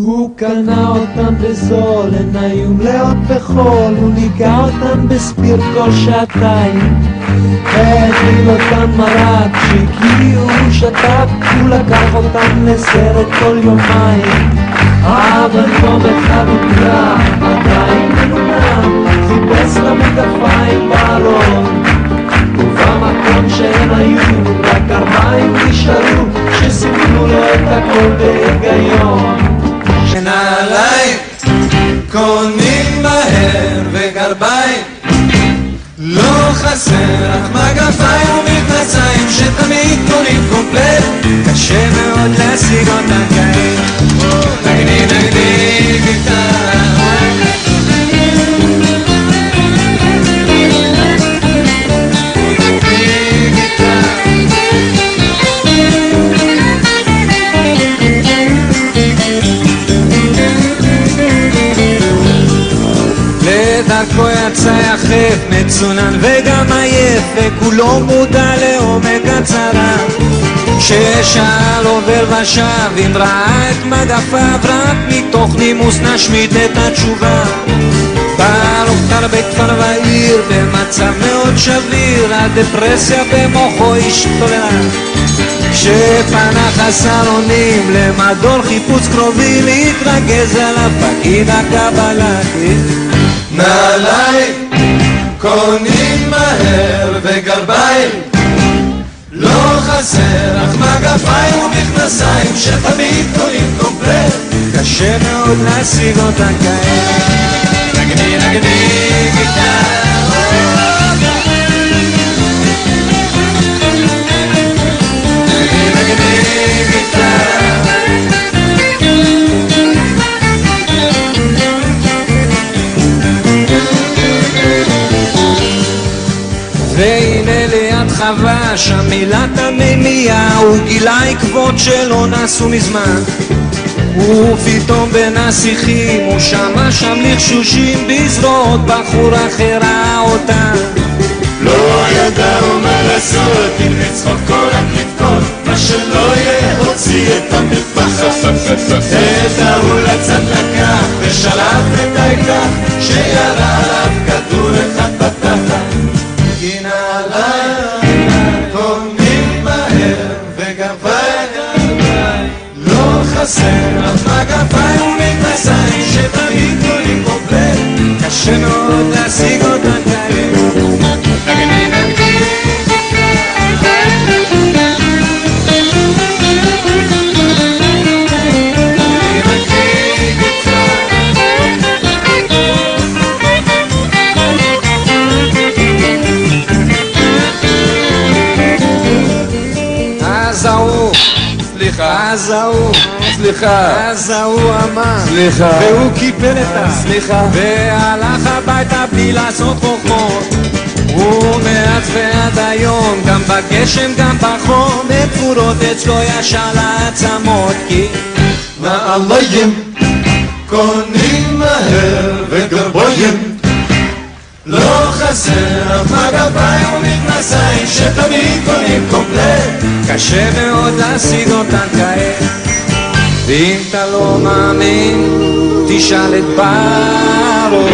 הוא קנה אותם בזול, הן היו מלאות בחול, הוא ניגע אותם בספיר כל שעתיים, האכיל אותם מרק, כשהגיעו הוא שתק, הוא לקח אותם לסרט כל יומיים, אבל יום אחד הוא קרא, עדיין מנונם, חיפש למגפיים בארון, ובמקום שהם היו, רק 4 נשארו, שסימנו לו את הכל בהיגיון. נעליים קונים מהר וגרביים לא חסר, אך מגפיים ומכנסיים שתמיד קונים קומפלט, קשה מאוד להשיג אותן כעת. נגני נגני גיטרה דרכו יצא יחף, מצונן וגם עייף, וכולו מודע לעומק הצרה, ששאל עובר ושב, אם ראה את מגפיו, רק מתוך נימוס נשמיט את התשובה. בא לוכתר בכפר ועיר, במצב מאוד שביר, הדפרסיה במוחו השתוללה, כשפנה חסר אונים למדור חיפוש קרובי, להתרגז עליו פקיד הקבלתי. נעליים קונים מהר וגרביים לא חסר, אך מגפיים ומכנסיים שתמיד קונים קומפלט, קשה מאוד להשיג אותן כעת. נגני נגני גיטרה והנה ליד חווה שם מילת המימייה, הוא גילה עקבות שלא נסו מזמן, ופתאום בין השיחים הוא שמע שם לחשושים בזרועות, בחור אחר ראה אותה, לא ידעו מה לעשות, אם לצחוק כל הקליפות, מה שלא יהיה הוציא את המטפחת, את ההוא לצד לקח ושלף את העיקר, שירה עליו כדור אחד בתחת. כי נעליים קונים מהר וגרביים לא חסר, אך מגפיים ומכנסיים שתמיד קונים קומפלט, קשה מאוד להשיג אותן כעת. נגני נגני אז ההוא אמר והוא קיבל את והלך הביתה בלי לעשות חוכמות, ומאז ועד היום גם בגשם גם בחום תפורות אצלו ישר לעצמות, כי נעליים קונים מהר וגרביים לא חסר, אך מגפיים ומכנסיים שתמיד קונים קומפלט, קשה מאוד להשיג אותן כעת. ואם אתה לא מאמין תשאל את ברו